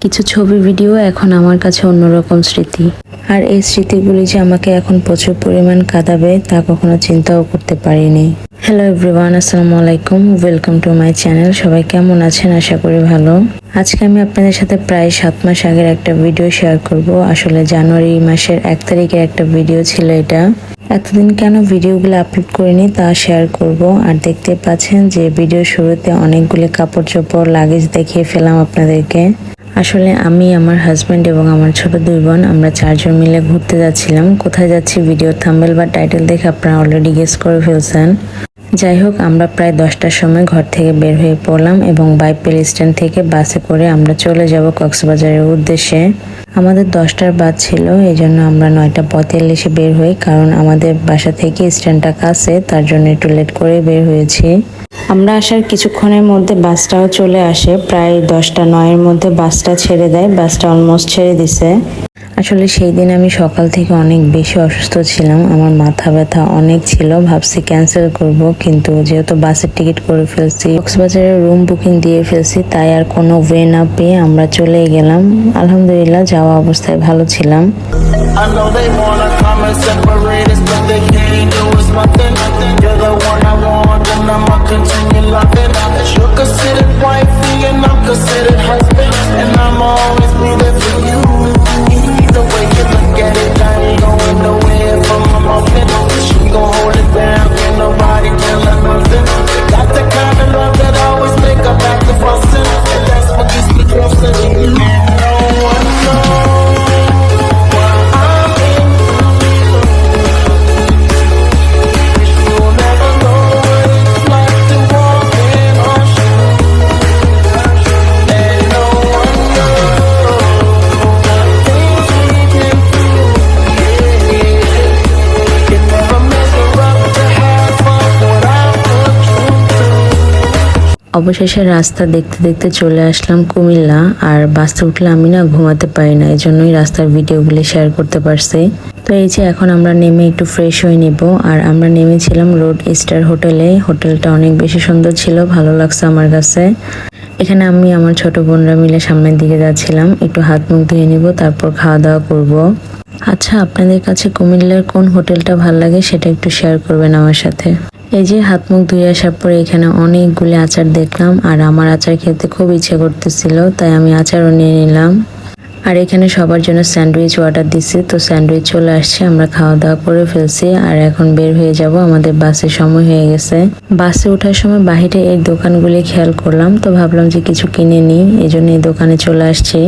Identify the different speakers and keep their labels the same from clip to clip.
Speaker 1: কিছু ছবি ভিডিও এখন আমার কাছে অন্যরকম স্মৃতি। আর এই স্মৃতিগুলি যে আমাকে এখন প্রচুর পরিমাণ কাঁদাবে তা কখনো চিন্তাও করতে পারিনি। হ্যালো এভরিওয়ান, আসসালামু আলাইকুম, ওয়েলকাম টু মাই চ্যানেল। সবাই কেমন আছেন? আশা করি ভালো। আজকে আমি আপনাদের সাথে প্রায় 7 মাস আগের একটা ভিডিও শেয়ার করব। আসলে জানুয়ারি মাসের 1 তারিখের একটা ভিডিও ছিল এটা। এতদিন কেন ভিডিওগুলো আপলোড করিনি তা শেয়ার করব। আর দেখতে পাচ্ছেন যে ভিডিও শুরুতে অনেকগুলো কাপড় চোপড় লাগেজ দেখিয়ে ফেলাম আপনাদেরকে। আসলে আমি, আমার হাজব্যান্ড এবং আমার ছোট 2 বোন আমরা 4 জন মিলে ঘুরতে যাচ্ছিলাম। কোথায় যাচ্ছি ভিডিও থাম্বনেল বা টাইটেল দেখে আপনারা অলরেডি গেস করে ফেলছেন। যাই হোক, আমরা প্রায় 10টার সময় ঘর থেকে বের হয়ে পড়লাম এবং বাইপেল স্ট্যান্ড থেকে বাসে করে আমরা চলে যাব কক্সবাজারের উদ্দেশ্যে। আমাদের 10টার বাস ছিল, এই জন্য আমরা 9টা 45-এ বের হই, কারণ আমাদের বাসা থেকে স্ট্যান্ডটা কাছে, তার জন্য একটু লেট করে বের হয়েছি। আমরা আসার কিছুক্ষণের মধ্যে বাসটাও চলে আসে। প্রায় 10টা 9-এর মধ্যে বাসটা ছেড়ে দেয়। বাসটা অলমোস্ট ছেড়ে দিছে। আসলে সেই দিন আমি সকাল থেকে অনেক বেশি অসুস্থ ছিলাম। আমার মাথা ব্যথা অনেক ছিল। ভাবছি ক্যান্সেল করব, কিন্তু যেহেতু বাসের টিকিট করে ফেলছি, কক্সবাজারের রুম বুকিং দিয়ে ফেলছি, তাই আর কোনো ওয়ে না পেয়ে আমরা চলে গেলাম। আলহামদুলিল্লাহ যাওয়া অবস্থায় ভালো ছিলাম। অবশেষে রাস্তা দেখতে দেখতে চলে আসলাম কুমিল্লা। আর বাসে উঠলে আমি না ঘুমাতে পারি না, এই জন্যই রাস্তার ভিডিওগুলি শেয়ার করতে পারছি। তো এই যে এখন আমরা নেমে একটু ফ্রেশ হয়ে নিব। আর আমরা নেমেছিলাম রোড স্টার হোটেলে। হোটেলটা অনেক বেশি সুন্দর ছিল, ভালো লাগছে আমার কাছে। এখানে আমি আমার ছোট বোনরা মিলে সামনের দিকে যাচ্ছিলাম। একটু হাত মুখ ধুয়ে নিব, তারপর খাওয়া দাওয়া করব। আচ্ছা, আপনাদের কাছে কুমিল্লার কোন হোটেলটা ভালো লাগে সেটা একটু শেয়ার করবেন আমার সাথে। এই যে হাত মুখ ধুয়ে আসার পরে এখানে অনেকগুলি আচার দেখলাম, আর আমার আচার খেতে খুব ইচ্ছে করতেছিল, তাই আমি আচারও নিয়ে নিলাম। আর এখানে সবার জন্য স্যান্ডউইচ অর্ডার দিছি, তো স্যান্ডউইচ চলে আসছে। আমরা খাওয়া দাওয়া করে ফেলছি, আর এখন বের হয়ে যাব। আমাদের বাসের সময় হয়ে গেছে। বাসে ওঠার সময় বাহিরে এই দোকানগুলি খেয়াল করলাম, তো ভাবলাম যে কিছু কিনে নিই, এই জন্য এই দোকানে চলে আসছি।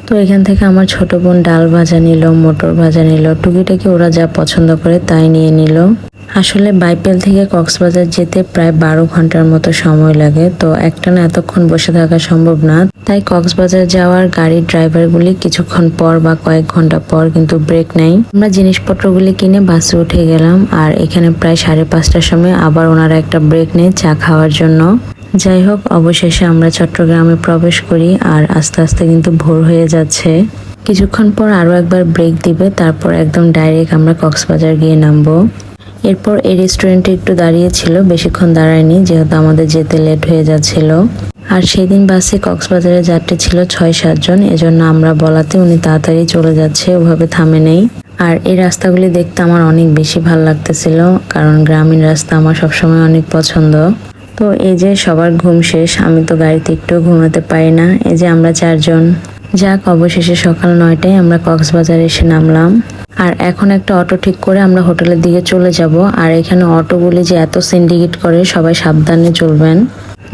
Speaker 1: তো এখান থেকে আমার ছোট বোন ডাল ভাজা নিল, মটর ভাজা নিল, টুকিটাকি ওরা যা পছন্দ করে তাই নিয়ে নিল। আসলে বাইপেল থেকে কক্সবাজার যেতে প্রায় 12 ঘন্টার মতো সময় লাগে, তো একটানা এতক্ষণ বসে থাকা সম্ভব না। তাই কক্সবাজার যাওয়ার গাড়ির ড্রাইভারগুলি কিছুক্ষণ পর বা কয়েক ঘন্টা পর কিন্তু ব্রেক নেয়। আমরা জিনিসপত্রগুলি কিনে বাসে উঠে গেলাম। আর এখানে প্রায় 5:30টার সময় আবার ওনারা একটা ব্রেক নেয় চা খাওয়ার জন্য। যাই হোক, অবশেষে আমরা চট্টগ্রামে প্রবেশ করি। আর আস্তে আস্তে কিন্তু ভোর হয়ে যাচ্ছে। কিছুক্ষণ পর আরো একবার ব্রেক দিবে, তারপর একদম ডাইরেক্ট আমরা কক্সবাজার গিয়ে নামবো। এরপর এই রেস্টুরেন্টে একটু দাঁড়িয়েছিল, বেশিক্ষণ দাঁড়ায়নি যেহেতু আমাদের যেতে লেট হয়ে যাচ্ছিল। আর সেই দিন বাসে কক্সবাজারের যাত্রী ছিল 6-7 জন, এজন্য আমরা বলাতে উনি তাড়াতাড়ি চলে যাচ্ছে, ওভাবে থামে নেই। আর এই রাস্তাগুলি দেখতে আমার অনেক বেশি ভালো লাগতেছিল, কারণ গ্রামীণ রাস্তা আমার সবসময় অনেক পছন্দ। তো এই যে সবার ঘুম শেষ, আমি তো গাড়িতে একটু ঘুমাতে পারি না। এই যে আমরা 4 জন। যাক, অবশেষে সকাল 9টায় আমরা কক্সবাজারে এসে নামলাম। আর এখন একটা অটো ঠিক করে আমরা হোটেলের দিকে চলে যাব। আর এখানে অটোগুলি যে এত সিন্ডিকেট করে, সবাই সাবধানে চলবেন।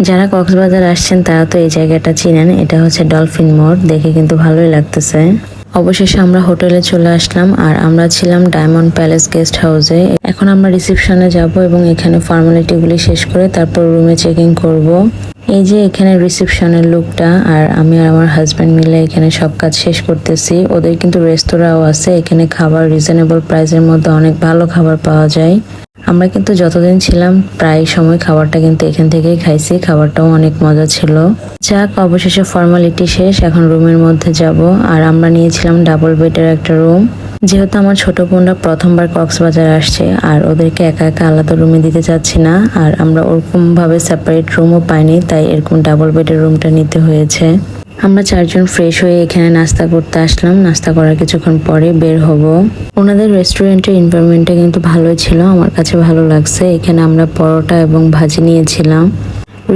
Speaker 1: যারা কক্সবাজার আসছেন তারা তো এই জায়গাটা চিনেন, এটা হচ্ছে ডলফিন মোড়, দেখে কিন্তু ভালোই লাগতেছে। অবশেষে আমরা হোটেলে চলে আসলাম। আর আমরা ছিলাম ডায়মন্ড প্যালেস গেস্ট হাউসে। এখন আমরা রিসেপশনে যাব এবং এখানে ফর্মালিটিগুলি শেষ করে তারপর রুমে চেকিং করব। এই যে এখানে রিসেপশনের লুকটা, আর আমি আর আমার হাজব্যান্ড মিলে এখানে সব কাজ শেষ করতেছি। ওদের কিন্তু রেস্তোরাঁও আছে, এখানে খাবার রিজনেবল প্রাইসের মধ্যে অনেক ভালো খাবার পাওয়া যায়। আমরা কিন্তু যতদিন ছিলাম প্রায় সময় খাবারটা কিন্তু এখান থেকেই খাইছি, খাবারটাও অনেক মজা ছিল। যাক, অবশেষে ফর্মালিটি শেষ, এখন রুমের মধ্যে যাব। আর আমরা নিয়েছিলাম ডাবল বেডের একটা রুম। যেহেতু আমার ছোট বোনরা প্রথমবার কক্সবাজার আসছে, আর ওদেরকে একা একা আলাদা রুমে দিতে চাচ্ছি না, আর আমরা ওরকম ভাবে সেপারেট রুমও পাইনি, তাই এরকম ডাবল বেডের রুমটা নিতে হয়েছে। আমরা চারজন ফ্রেশ হয়ে এখানে নাস্তা করতে আসলাম। নাস্তা করার কিছুক্ষণ পরে বের হব। ওনাদের রেস্টুরেন্টের এনভায়রনমেন্টটা কিন্তু ভালোই ছিল, আমার কাছে ভালো লাগছে। এখানে আমরা পরোটা এবং ভাজি নিয়েছিলাম।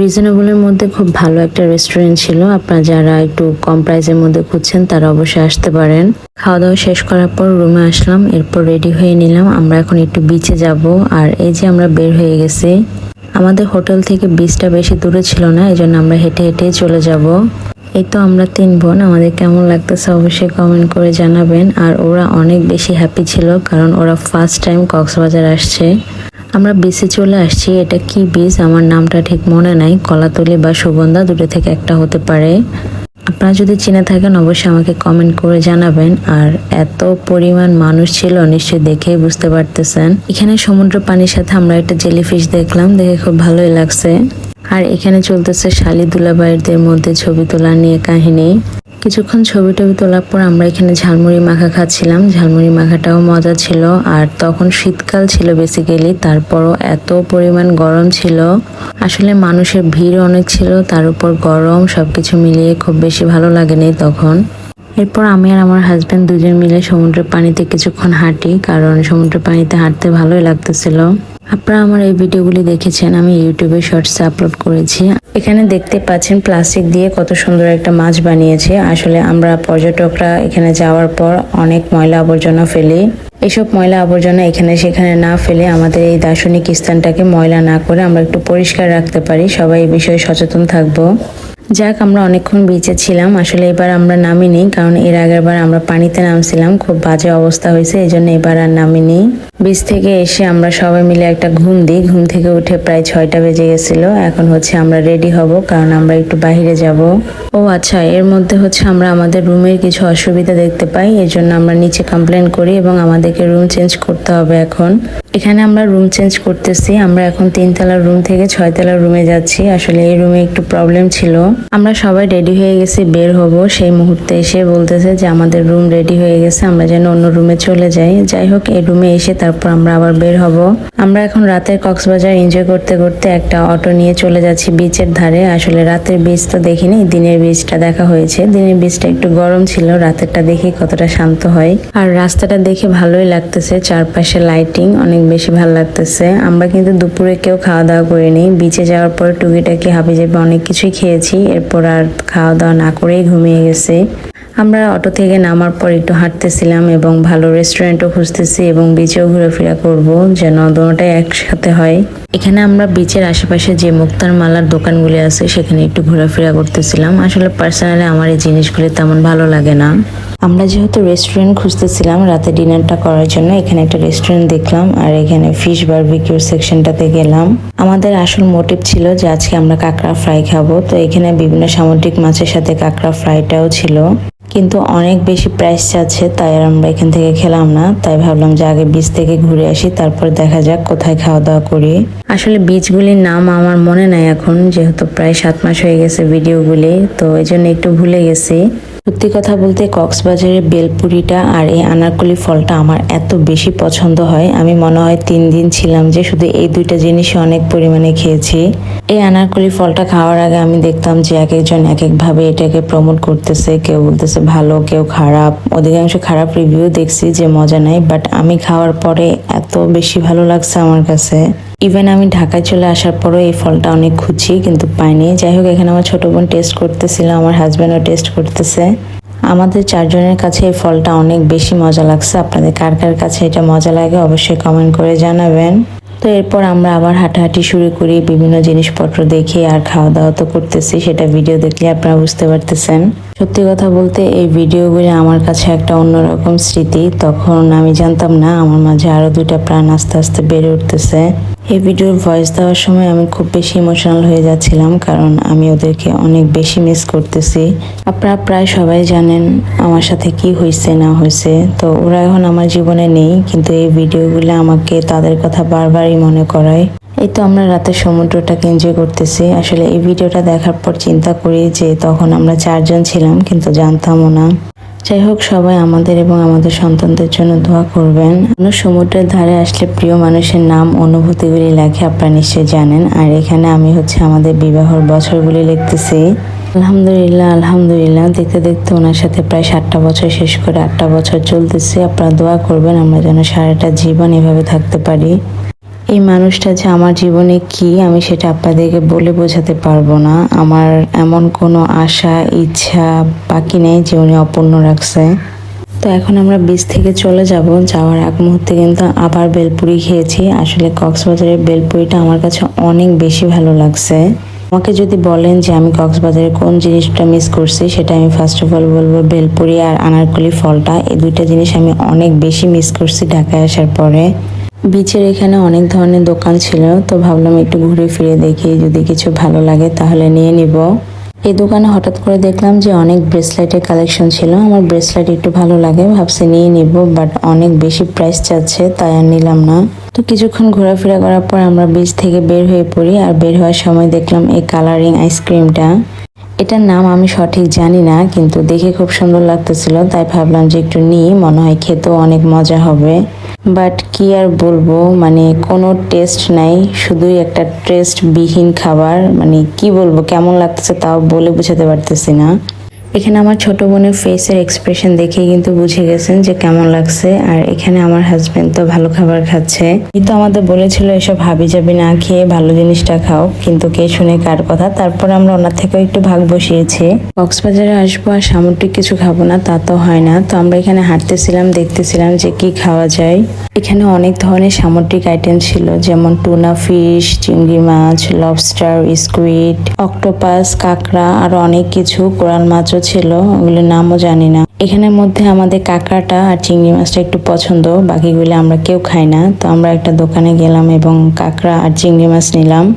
Speaker 1: রিজনেবলের মধ্যে খুব ভালো একটা রেস্টুরেন্ট ছিল। আপনারা যারা একটু কম প্রাইসের মধ্যে খুঁজছেন তারা অবশ্যই আসতে পারেন। খাওয়া দাওয়া শেষ করার পর রুমে আসলাম, এরপর রেডি হয়ে নিলাম। আমরা এখন একটু বিচে যাব। আর এই যে আমরা বের হয়ে গেছি। আমাদের হোটেল থেকে বিচটা বেশি দূরে ছিল না, এই জন্য আমরা হেঁটে হেঁটে চলে যাব। এই তো আমরা 3 বোন, আমাদের কেমন লাগতেছে অবশ্যই কমেন্ট করে জানাবেন। আর ওরা অনেক বেশি হ্যাপি ছিল, কারণ ওরা ফার্স্ট টাইম কক্সবাজার আসছে। আমরা বিচে চলে আসছি। এটা কি বিচ আমার নামটা ঠিক মনে নাই, কলাতলি বা সুগন্ধা দুটো থেকে একটা হতে পারে। আপনারা যদি চিনে থাকেন অবশ্যই আমাকে কমেন্ট করে জানাবেন। আর এত পরিমাণ মানুষ ছিল নিশ্চয়ই দেখেই বুঝতে পারতেছেন। এখানে সমুদ্র পানির সাথে আমরা একটা জেলিফিশ দেখলাম, দেখে খুব ভালোই লাগছে। আর এখানে চলতেছে শালি দুলাভাইদের মধ্যে ছবি তোলা নিয়ে কাহিনী। কিছুক্ষণ ছবি টবি তোলার পর আমরা এখানে ঝালমুড়ি মাখা খাচ্ছিলাম। ঝালমুড়ি মাখাটাও মজা ছিল। আর তখন শীতকাল ছিল বেসিক্যালি, তারপরও এত পরিমাণ গরম ছিল। আসলে মানুষের ভিড় অনেক ছিল, তার উপর গরম, সবকিছু মিলিয়ে খুব বেশি ভালো লাগেনি তখন। এরপর আমি আর আমার হাজবেন্ড দুজন মিলে সমুদ্রের পানিতে কিছুক্ষণ হাঁটি, কারণ সমুদ্রের পানিতে হাঁটতে ভালোই লাগতেছিল। আপনারা আমার এই ভিডিওগুলি দেখেছেন, আমি ইউটিউবে শর্টসে আপলোড করেছি। এখানে দেখতে পাচ্ছেন প্লাস্টিক দিয়ে কত সুন্দর একটা মাছ বানিয়েছে। আসলে আমরা পর্যটকরা এখানে যাওয়ার পর অনেক ময়লা আবর্জনা ফেলি। এসব ময়লা আবর্জনা এখানে সেখানে না ফেলে আমাদের এই দার্শনিক স্থানটাকে ময়লা না করে আমরা একটু পরিষ্কার রাখতে পারি। সবাই এই বিষয়ে সচেতন থাকবো। যাক, আমরা অনেকক্ষণ বিচে ছিলাম। আসলে এবার আমরা নামিনি, কারণ এর আগের বার আমরা পানিতে নামছিলাম, খুব বাজে অবস্থা হয়েছে, এই জন্য এবার আর নামিনি। বিচ থেকে এসে আমরা সবাই মিলে একটা ঘুম দিই। ঘুম থেকে উঠে প্রায় 6টা বেজে গেছিল। এখন হচ্ছে আমরা রেডি হব, কারণ আমরা একটু বাইরে যাব। ও আচ্ছা, এর মধ্যে হচ্ছে আমরা আমাদের রুমের কিছু অসুবিধা দেখতে পাই, এর জন্য আমরা নিচে কমপ্লেন করি এবং আমাদেরকে রুম চেঞ্জ করতে হবে। এখন এখানে আমরা রুম চেঞ্জ করতেছি। আমরা এখন 3 তলার রুম থেকে 6 তলার রুমে যাচ্ছি। আসলে এই রুমে একটু প্রবলেম ছিল। আমরা সবাই রেডি হয়ে গেছি, বের হব। সেই মুহূর্তে এসে বলতেছে যে আমাদের রুম রেডি হয়ে গেছে, আমরা যেন অন্য রুমে চলে যাই। যাই হোক, এই রুমে এসে তারপর আমরা আবার বের হব। আমরা এখন রাতের কক্সবাজার এনজয় করতে করতে একটা অটো নিয়ে চলে যাচ্ছি বিচের ধারে। আসলে রাতের বিচ তো দেখিনি, দিনের বিচটা দেখা হয়েছে। দিনের বিচটা একটু গরম ছিল, রাতেরটা দেখি কতটা শান্ত হয়। আর রাস্তাটা দেখে ভালোই লাগতেছে, চারপাশে লাইটিং অনেক বেশি ভালো লাগতেছে। আমরা কিন্তু দুপুরে কেউ খাওয়া দাওয়া করিনি। বিচে যাওয়ার পর টুকিটাকি হাবিজাবি অনেক কিছুই খেয়েছি, এরপর আর খাওয়া দাওয়া না করেই ঘুমিয়ে গেছি। আমরা অটো থেকে নামার পর একটু হাঁটতেছিলাম এবং ভালো রেস্টুরেন্টও খুঁজতেছি এবং বিচেও ঘোরাফেরা করব, যেন দুটোটাই একসাথে হয়। এখানে আমরা বিচের আশেপাশে যে মুক্তার মালার দোকানগুলি আছে সেখানে একটু ঘোরাফেরা করতেছিলাম। আসলে পার্সোনালি আমার এই জিনিসগুলি তেমন ভালো লাগে না। আমরা যেহেতু রেস্টুরেন্ট খুঁজতেছিলাম রাতে ডিনারটা করার জন্য, এখানে একটা রেস্টুরেন্ট দেখলাম আর এখানে ফিশ বারবিকিউর সেকশনটাতে গেলাম। আমাদের আসল মোটিভ ছিল যে আজকে আমরা কাঁকড়া ফ্রাই খাবো, তো এখানে বিভিন্ন সামুদ্রিক মাছের সাথে কাঁকড়া ফ্রাইটাও ছিল, কিন্তু অনেক বেশি প্রাইস চাচ্ছে, তাই আর আমরা এখান থেকে খেলাম না। তাই ভাবলাম যে আগে বিচ থেকে ঘুরে আসি, তারপর দেখা যাক কোথায় খাওয়া দাওয়া করি। আসলে বিচগুলির নাম আমার মনে নাই এখন, যেহেতু প্রায় 7 মাস হয়ে গেছে ভিডিওগুলি, তো এই জন্য একটু ভুলে গেছি। সত্যি কথা বলতে কক্সবাজারের বেলপুরিটা আর এই আনারকলি ফলটা আমার এত বেশি পছন্দ হয়। আমি মনে হয় 3 দিন ছিলাম যে শুধু এই 2টা জিনিসই অনেক পরিমাণে খেয়েছি। এই আনারকলি ফলটা খাওয়ার আগে আমি দেখতাম যে এক একজন এক এক ভাবে এটাকে প্রমোট করতেছে, কেউ বলতেছে ভালো, কেউ খারাপ। অধিকাংশ খারাপ রিভিউ দেখছি যে মজা নাই, বাট আমি খাওয়ার পরে এত বেশি ভালো লাগছে আমার কাছে। ইভেন আমি ঢাকায় চলে আসার পরও এই ফলটা অনেক খুঁজি কিন্তু পাইনি। যাই হোক, এখানে আমার ছোট বোন টেস্ট করতেছিল, আমার হাজব্যান্ডও টেস্ট করতেছে। আমাদের 4 জনের কাছে এই ফলটা অনেক বেশি মজা লাগছে। আপনাদের কার কার কাছে এটা মজা লাগে অবশ্যই কমেন্ট করে জানাবেন। তো এরপর আমরা আবার হাঁটাহাঁটি শুরু করি, বিভিন্ন জিনিসপত্র দেখি আর খাওয়া দাওয়া তো করতেছি, সেটা ভিডিও দেখলে আপনারা বুঝতে পারতেছেন। সত্যি কথা বলতে এই ভিডিওগুলি আমার কাছে একটা অন্যরকম স্মৃতি। তখন আমি জানতাম না আমার মাঝে আরো 2টা প্রাণ আস্তে আস্তে বেড়ে উঠতেছে। এই ভিডিওর ভয়েস দেওয়ার সময় আমি খুব বেশি ইমোশনাল হয়ে যাচ্ছিলাম, কারণ আমি ওদেরকে অনেক বেশি মিস করতেছি। আপনারা প্রায় সবাই জানেন আমার সাথে কি হয়েছে না হয়েছে, তো ওরা এখন আমার জীবনে নেই, কিন্তু এই ভিডিওগুলো আমাকে তাদের কথা বারবারই মনে করায়। এই তো আমরা রাতে সমুদ্রটাকে এনজয় করতেছি। আসলে এই ভিডিওটা দেখার পর চিন্তা করি যে তখন আমরা 4 জন ছিলাম, কিন্তু জানতামও না। যাই হোক, সবাই আমাদের এবং আমাদের সন্তানদের জন্য দোয়া করবেন। সমুদ্রের ধারে আসলে প্রিয় মানুষের নাম, অনুভূতিগুলি লেখে, আপনারা নিশ্চয়ই জানেন। আর এখানে আমি হচ্ছে আমাদের বিবাহর বছরগুলি লিখতেছি। আলহামদুলিল্লাহ আলহামদুলিল্লাহ, দেখতে দেখতে ওনার সাথে প্রায় 7টা বছর শেষ করে 8টা বছর চলতেছে। আপনারা দোয়া করবেন আমরা যেন সারাটা জীবন এভাবে থাকতে পারি। এই মানুষটা যে আমার জীবনে কি, আমি সেটা আপনাদেরকে বলে বোঝাতে পারবো না। আমার এমন কোনো আশা ইচ্ছা বাকি নেই যে উনি অপূর্ণ রাখছে। তো এখন আমরা বিচ থেকে চলে যাব। যাওয়ার এক মুহূর্তে কিন্তু আবার বেলপুরি খেয়েছি। আসলে কক্সবাজারের বেলপুরিটা আমার কাছে অনেক বেশি ভালো লাগছে। আমাকে যদি বলেন যে আমি কক্সবাজারের কোন জিনিসটা মিস করছি, সেটা আমি ফার্স্ট অফ অল বলবো বেলপুরি আর আনারকলি ফলটা। এই দুইটা জিনিস আমি অনেক বেশি মিস করছি ঢাকায় আসার পরে। বিচের এখানে অনেক ধরনের দোকান ছিল, তো ভাবলাম একটু ঘুরে ফিরে দেখি, যদি কিছু ভালো লাগে তাহলে নিয়ে নিব। এই দোকানে হঠাৎ করে দেখলাম যে অনেক ব্রেসলেটের কালেকশন ছিল। আমার ব্রেসলেট একটু ভালো লাগে, ভাবছি নিয়ে নিব, বাট অনেক বেশি প্রাইস চাচ্ছে, তাই আর নিলাম না। তো কিছুক্ষণ ঘোরাফেরা করার পর আমরা বিচ থেকে বের হয়ে পড়ি। আর বের হওয়ার সময় দেখলাম এই কালারিং আইসক্রিমটা। এটার নাম আমি সঠিক জানি না, কিন্তু দেখে খুব সুন্দর লাগতেছিল, তাই ভাবলাম যে একটু নিই, মনে হয় খেতেও অনেক মজা হবে। বাট কি আর বলবো, মানে কোনো টেস্ট নাই, শুধুই একটা টেস্ট বিহীন খাবার। মানে কি বলবো, কেমন লাগতেছে তাও বলে বোঝাতে পারতেছি না। এখানে আমার ছোট বোনের ফেসের এক্সপ্রেশন দেখে কিন্তু বুঝে গেছেন যে কেমন লাগছে। আর এখানে আমার হাজবেন্ড তো ভালো খাবার খাচ্ছে। কিন্তু আমাদের বলেছিল এসব হাবি জাবি না খেয়ে ভালো জিনিসটা খাও, কিন্তু কে শুনে কার কথা। তারপর আমরা ওনার থেকেও একটু ভাগ বসিয়েছি। কক্সবাজারে আসবো আর সামুদ্রিক কিছু খাবো না তা তো হয় না। তো আমরা এখানে হাঁটতেছিলাম, দেখতেছিলাম যে কি খাওয়া যায়। এখানে অনেক ধরনের সামুদ্রিক আইটেম ছিল, যেমন টুনা ফিশ, চিংড়ি মাছ, লবস্টার, স্কুইড, অক্টোপাস, কাঁকড়া, আরো অনেক কিছু, কোরাল মাছও ছিল, ওগুলোর নামও জানি না। এখানের মধ্যে আমাদের কাঁকড়াটা আর চিংড়ি মাছটা একটু পছন্দ, বাকিগুলো আমরা কেউ খাই না। তো আমরা একটা দোকানে গেলাম এবং কাঁকড়া আর চিংড়ি মাছ নিলাম।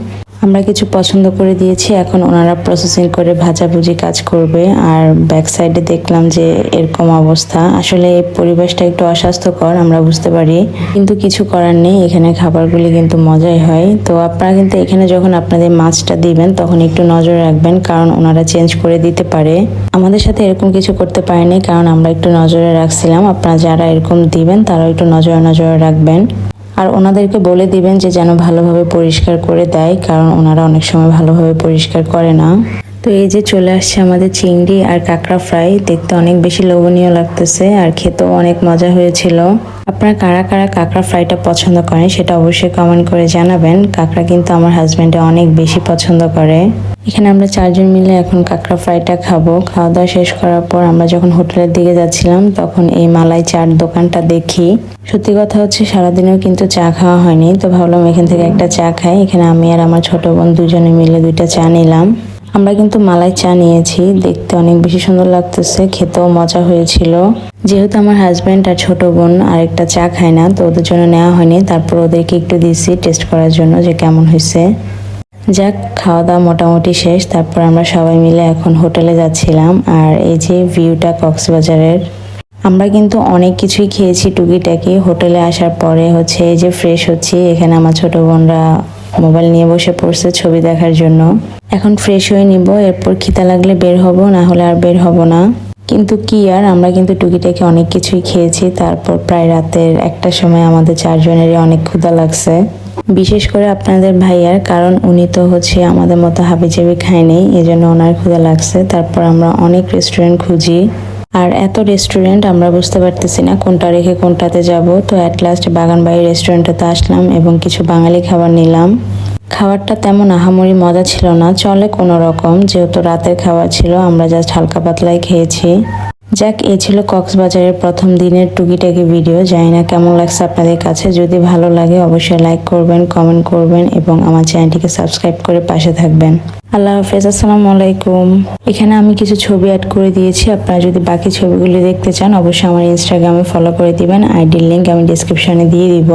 Speaker 1: আমরা কিছু পছন্দ করে দিয়েছি, এখন ওনারা প্রসেসিং করে ভাজাভুজি কাজ করবে। আর ব্যাক সাইডে দেখলাম যে এরকম অবস্থা। আসলে এই পরিবেশটা একটু অস্বাস্থ্যকর, আমরা বুঝতে পারি, কিন্তু কিছু করার নেই, এখানে খাবারগুলি কিন্তু মজাই হয়। তো আপনারা কিন্তু এখানে যখন আপনাদের মাছটা দিবেন তখন একটু নজর রাখবেন, কারণ ওনারা চেঞ্জ করে দিতে পারে। আমাদের সাথে এরকম কিছু করতে পারেনি, কারণ আমরা একটু নজরে রাখছিলাম। আপনারা যারা এরকম দিবেন তারাও একটু নজরে রাখবেন। আর ওনাদেরকে বলে দিবেন যে যেন ভালোভাবে পরিষ্কার করে দেয়, কারণ ওনারা অনেক সময় ভালোভাবে পরিষ্কার করে না। তো এই যে চলে আসছে আমাদের চিংড়ি আর কাঁকড়া ফ্রাই, দেখতে অনেক বেশি লোভনীয় লাগতেছে আর খেতেও অনেক মজা হয়েছিল। আপনারা কারা কারা কাঁকড়া ফ্রাইটা পছন্দ করেন সেটা অবশ্যই কমেন্ট করে জানাবেন। কাঁকড়া কিন্তু আমার হাজবেন্ডে অনেক বেশি পছন্দ করে। এখানে আমরা 4জন মিলে এখন কাঁকড়া ফ্রাইটা খাবো। খাওয়া দাওয়া শেষ করার পর আমরা যখন হোটেলের দিকে যাচ্ছিলাম তখন এই মালাই চাট দোকানটা দেখি। সত্যি কথা হচ্ছে সারাদিনেও কিন্তু চা খাওয়া হয়নি, তো ভাবলাম এখান থেকে একটা চা খাই। এখানে আমি আর আমার ছোট বোন দুজনে মিলে 2টা চা নিলাম। আমরা কিন্তু মালাই চা নিয়েছি, দেখতে অনেক বেশি সুন্দর লাগতেছে, খেতেও মজা হয়েছিল। যেহেতু আমার হাজব্যান্ড আর ছোট বোন আরেকটা চা খায় না, তো ওদের জন্য নেওয়া হয়নি। তারপর ওদেরকে একটু দিয়েছি টেস্ট করার জন্য যে কেমন হয়েছে। যাক, খাওয়া দাওয়া মোটামুটি শেষ। তারপর আমরা সবাই মিলে এখন হোটেলে যাচ্ছিলাম। আর এই যে ভিউটা কক্সবাজারের, আমরা কিন্তু অনেক কিছুই খেয়েছি টুকিটাকি। হোটেলে আসার পরে হচ্ছে এই যে ফ্রেশ হচ্ছি, এখানে আমার ছোট বোনরা মোবাইল নিয়ে বসে পড়ছে ছবি দেখার জন্য। এখন ফ্রেশ হয়ে নিব, এরপর খিদা লাগলে বের হব, না হলে আর বের হব না। কিন্তু কি আর, আমরা কিন্তু টুকিটাকি অনেক কিছুই খেয়েছি। তারপর প্রায় রাতের 1টার সময় আমাদের 4জনেরই অনেক ক্ষুধা লাগছে, বিশেষ করে আপনাদের ভাইয়ার, কারণ উনি তো হচ্ছে আমাদের মতো হাবিজাবি খায়নি, এজন্য ওনার ক্ষুধা লাগছে। তারপর আমরা অনেক রেস্টুরেন্ট খুঁজি, আর এত রেস্টুরেন্ট আমরা বুঝতে পারতেছি না কোনটা রেখে কোনটাতে যাব। তো অ্যাট লাস্ট বাগানবাড়ি রেস্টুরেন্টটাতে আসলাম এবং কিছু বাঙালি খাবার নিলাম। খাবারটা তেমন আহামরি মজা ছিল না, চলে কোনো রকম, যেহেতু রাতের খাবার ছিল, আমরা জাস্ট হালকা পাতলাই খেয়েছি। যাক, এই ছিল কক্সবাজারের প্রথম দিনের টুকিটাকি ভিডিও। জানি না কেমন লাগছে আপনাদের কাছে। যদি ভালো লাগে অবশ্যই লাইক করবেন, কমেন্ট করবেন এবং আমার চ্যানেলটিকে সাবস্ক্রাইব করে পাশে থাকবেন। আল্লাহ হাফেজ, আসসালামু আলাইকুম। এখানে আমি কিছু ছবি অ্যাড করে দিয়েছি, আপনারা যদি বাকি ছবিগুলি দেখতে চান অবশ্যই আমার ইনস্টাগ্রামে ফলো করে দিবেন। আইডির লিঙ্ক আমি ডিসক্রিপশনে দিয়ে দিব।